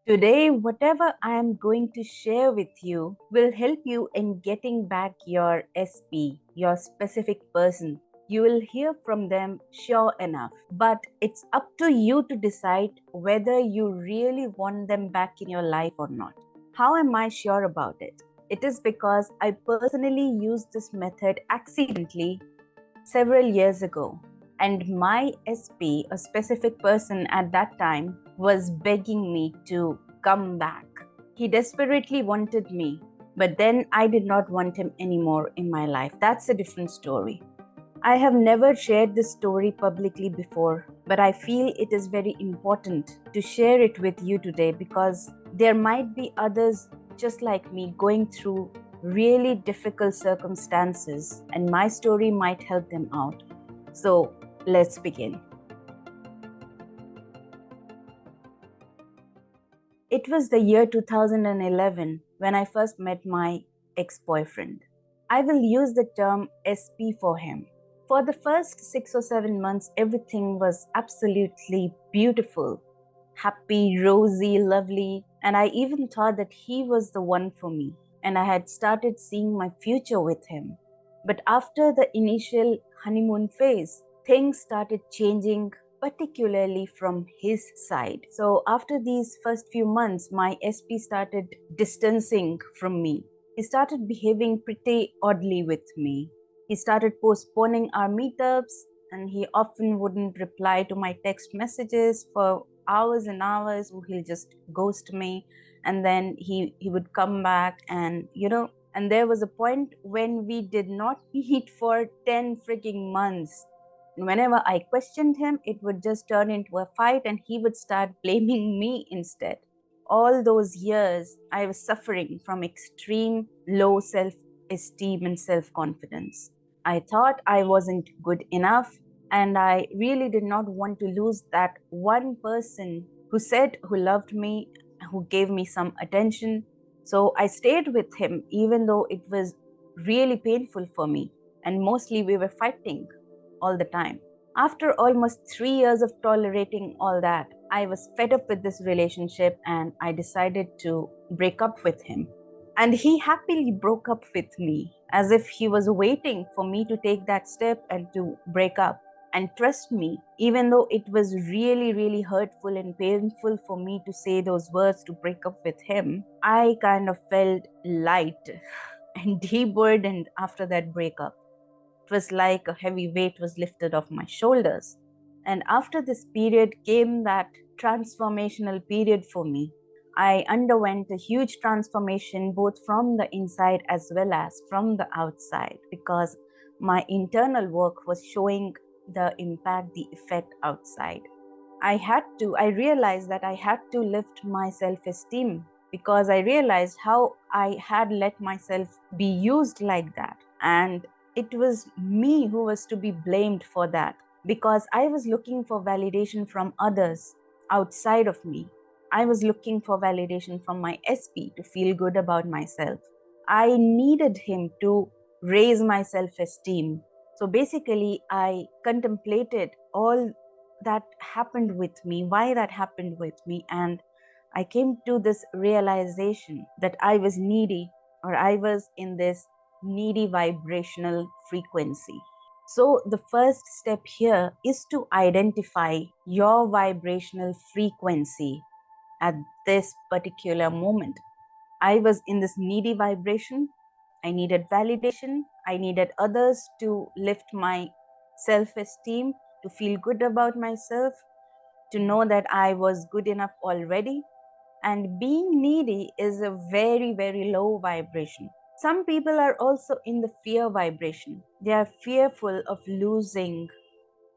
Today, whatever I am going to share with you will help you in getting back your SP, your specific person. You will hear from them sure enough, but it's up to you to decide whether you really want them back in your life or not. How am I sure about it? It is because I personally used this method accidentally several years ago, and my SP, a specific person at that time, was begging me to come back. He desperately wanted me, but then I did not want him anymore in my life. That's a different story. I have never shared this story publicly before, but I feel it is very important to share it with you today because there might be others just like me going through really difficult circumstances, and my story might help them out. So let's begin. It was the year 2011 when I first met my ex-boyfriend. I will use the term SP for him. For the first 6 or 7 months, everything was absolutely beautiful, happy, rosy, lovely, and I even thought that he was the one for me, and I had started seeing my future with him. But after the initial honeymoon phase, things started changing, particularly from his side. So after these first few months, my SP started distancing from me. He started behaving pretty oddly with me. He started postponing our meetups, and he often wouldn't reply to my text messages for hours and hours. He'll just ghost me, and then he would come back, and and there was a point when we did not meet for 10 freaking months. Whenever I questioned him, it would just turn into a fight, and he would start blaming me instead. All those years, I was suffering from extreme low self-esteem and self-confidence. I thought I wasn't good enough, and I really did not want to lose that one person who loved me, who gave me some attention. So I stayed with him, even though it was really painful for me, and mostly we were fighting all the time. After almost 3 years of tolerating all that, I was fed up with this relationship, and I decided to break up with him. And he happily broke up with me, as if he was waiting for me to take that step and to break up. And trust me, even though it was really, really hurtful and painful for me to say those words to break up with him, I kind of felt light and deburdened after that breakup. It was like a heavy weight was lifted off my shoulders. And after this period came that transformational period for me. I underwent a huge transformation both from the inside as well as from the outside, because my internal work was showing the impact, the effect outside. I realized that I had to lift my self-esteem, because I realized how I had let myself be used like that. And it was me who was to be blamed for that, because I was looking for validation from others outside of me. I was looking for validation from my SP to feel good about myself. I needed him to raise my self-esteem. So basically, I contemplated all that happened with me, why that happened with me, and I came to this realization that I was needy, or I was in this needy vibrational frequency. So the first step here is to identify your vibrational frequency at this particular moment. I was in this needy vibration. I needed validation. I needed others to lift my self-esteem, to feel good about myself, to know that I was good enough already. And being needy is a very, very low vibration. Some people are also in the fear vibration. They are fearful of losing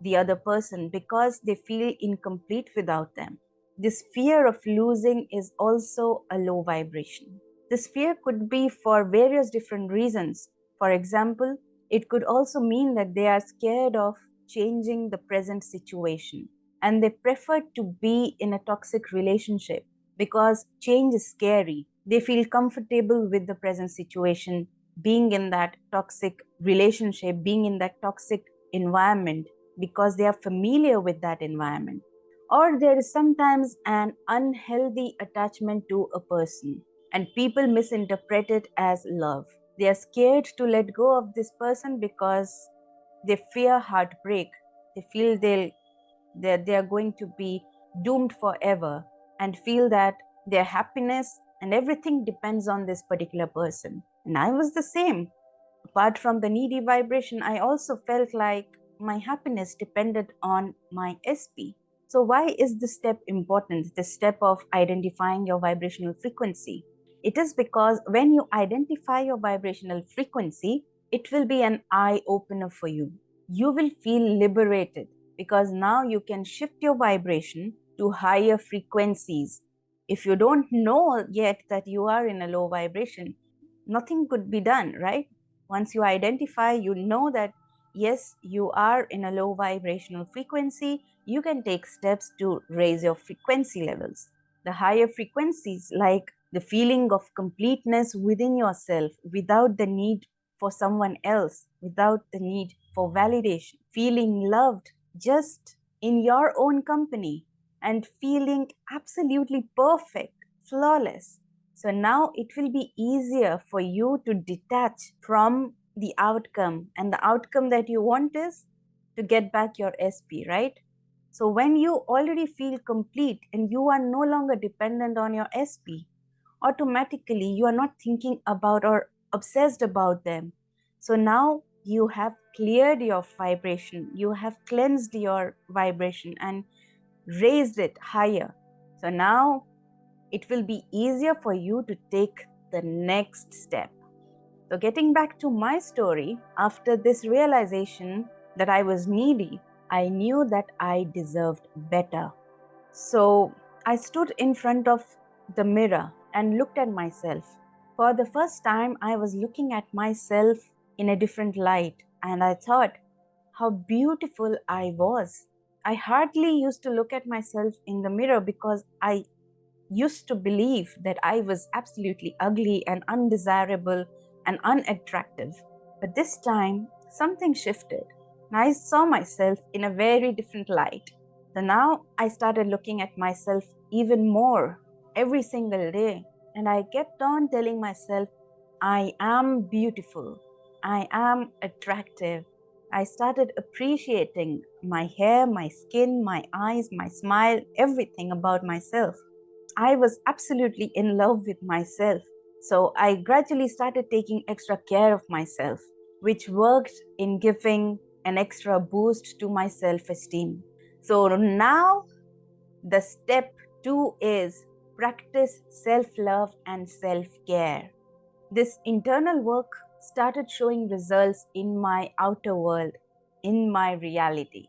the other person because they feel incomplete without them. This fear of losing is also a low vibration. This fear could be for various different reasons. For example, it could also mean that they are scared of changing the present situation, and they prefer to be in a toxic relationship because change is scary. They feel comfortable with the present situation, being in that toxic relationship, being in that toxic environment, because they are familiar with that environment. Or there is sometimes an unhealthy attachment to a person, and people misinterpret it as love. They are scared to let go of this person because they fear heartbreak. They feel they are going to be doomed forever, and feel that their happiness and everything depends on this particular person. And I was the same. Apart from the needy vibration, I also felt like my happiness depended on my SP. So, why is this step important? The step of identifying your vibrational frequency. It is because when you identify your vibrational frequency, it will be an eye opener for you. You will feel liberated because now you can shift your vibration to higher frequencies. If you don't know yet that you are in a low vibration, nothing could be done, right? Once you identify, you know that yes, you are in a low vibrational frequency, you can take steps to raise your frequency levels. The higher frequencies, like the feeling of completeness within yourself without the need for someone else, without the need for validation, feeling loved just in your own company, and feeling absolutely perfect, flawless. So now it will be easier for you to detach from the outcome. And the outcome that you want is to get back your SP, right? So when you already feel complete and you are no longer dependent on your SP, automatically you are not thinking about or obsessed about them. So now you have cleared your vibration, you have cleansed your vibration and raised it higher. So now it will be easier for you to take the next step. So, getting back to my story, after this realization that I was needy, I knew that I deserved better. So, I stood in front of the mirror and looked at myself. For the first time, I was looking at myself in a different light, and I thought how beautiful I was. I hardly used to look at myself in the mirror because I used to believe that I was absolutely ugly and undesirable and unattractive. But this time, something shifted. And I saw myself in a very different light. So now I started looking at myself even more every single day. And I kept on telling myself, I am beautiful. I am attractive. I started appreciating my hair, my skin, my eyes, my smile, everything about myself. I was absolutely in love with myself. So I gradually started taking extra care of myself, which worked in giving an extra boost to my self-esteem. So now the step 2 is practice self-love and self-care. This internal work started showing results in my outer world, in my reality.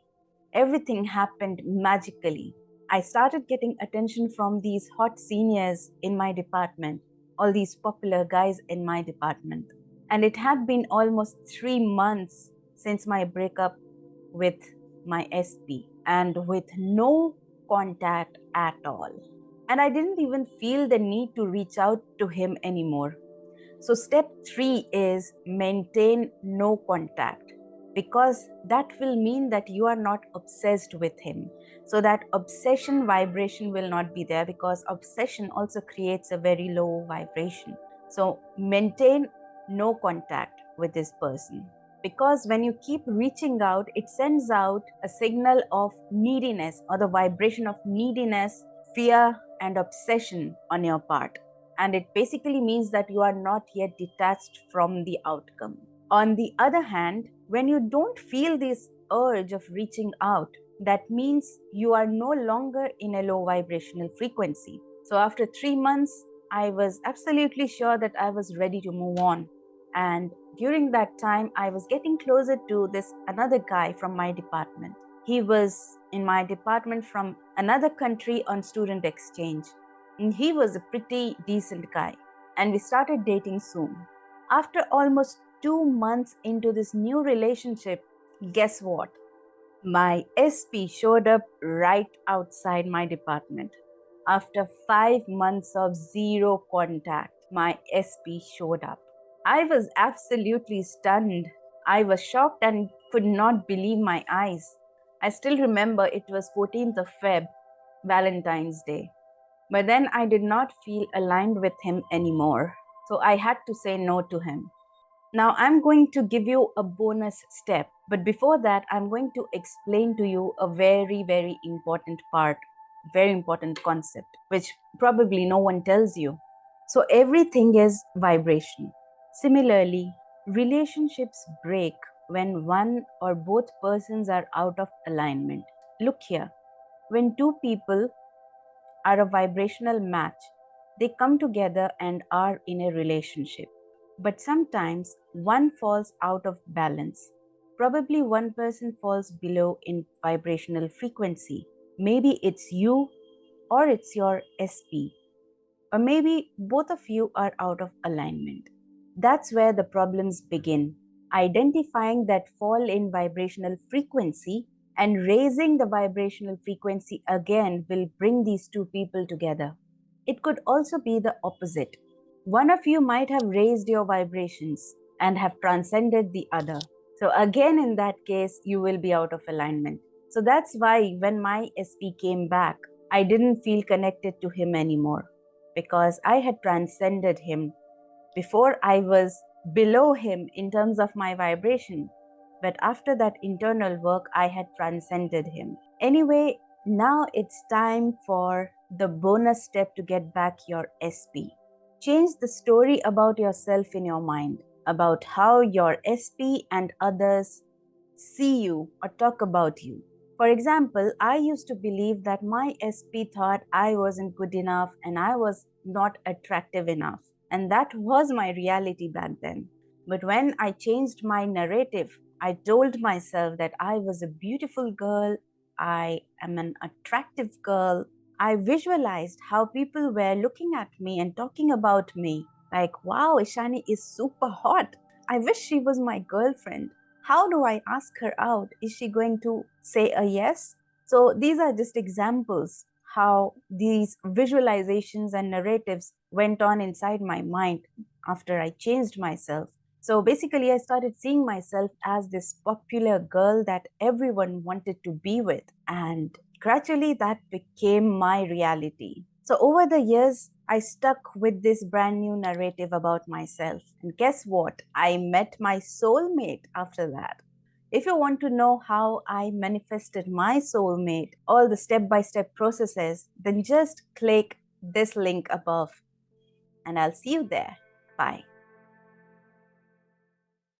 Everything happened magically. I started getting attention from these hot seniors in my department, all these popular guys in my department. And it had been almost 3 months since my breakup with my SP, and with no contact at all. And I didn't even feel the need to reach out to him anymore. So step 3 is maintain no contact, because that will mean that you are not obsessed with him. So that obsession vibration will not be there, because obsession also creates a very low vibration. So maintain no contact with this person, because when you keep reaching out, it sends out a signal of neediness, or the vibration of neediness, fear and obsession on your part. And it basically means that you are not yet detached from the outcome. On the other hand, when you don't feel this urge of reaching out, that means you are no longer in a low vibrational frequency. So after 3 months, I was absolutely sure that I was ready to move on. And during that time, I was getting closer to this another guy from my department. He was in my department from another country on student exchange. And he was a pretty decent guy, and we started dating soon. After almost 2 months into this new relationship, guess what? My SP showed up right outside my department. After 5 months of zero contact, my SP showed up. I was absolutely stunned. I was shocked and could not believe my eyes. I still remember it was 14th of Feb, Valentine's Day. But then I did not feel aligned with him anymore. So I had to say no to him. Now I'm going to give you a bonus step. But before that, I'm going to explain to you a very, very important part, very important concept, which probably no one tells you. So everything is vibration. Similarly, relationships break when one or both persons are out of alignment. Look here, when two people are a vibrational match, they come together and are in a relationship. But sometimes one falls out of balance. Probably one person falls below in vibrational frequency. Maybe it's you or it's your SP. Or maybe both of you are out of alignment. That's where the problems begin. Identifying that fall in vibrational frequency and raising the vibrational frequency again will bring these two people together. It could also be the opposite. One of you might have raised your vibrations and have transcended the other. So, again, in that case, you will be out of alignment. So, that's why when my SP came back, I didn't feel connected to him anymore because I had transcended him. Before, I was below him in terms of my vibration, but after that internal work, I had transcended him. Anyway, now it's time for the bonus step to get back your SP. Change the story about yourself in your mind, about how your SP and others see you or talk about you. For example, I used to believe that my SP thought I wasn't good enough and I was not attractive enough. And that was my reality back then. But when I changed my narrative, I told myself that I was a beautiful girl, I am an attractive girl. I visualized how people were looking at me and talking about me like, wow, Ishani is super hot. I wish she was my girlfriend. How do I ask her out? Is she going to say a yes? So these are just examples how these visualizations and narratives went on inside my mind after I changed myself. So basically, I started seeing myself as this popular girl that everyone wanted to be with. And gradually, that became my reality. So over the years, I stuck with this brand new narrative about myself. And guess what? I met my soulmate after that. If you want to know how I manifested my soulmate, all the step-by-step processes, then just click this link above and I'll see you there. Bye.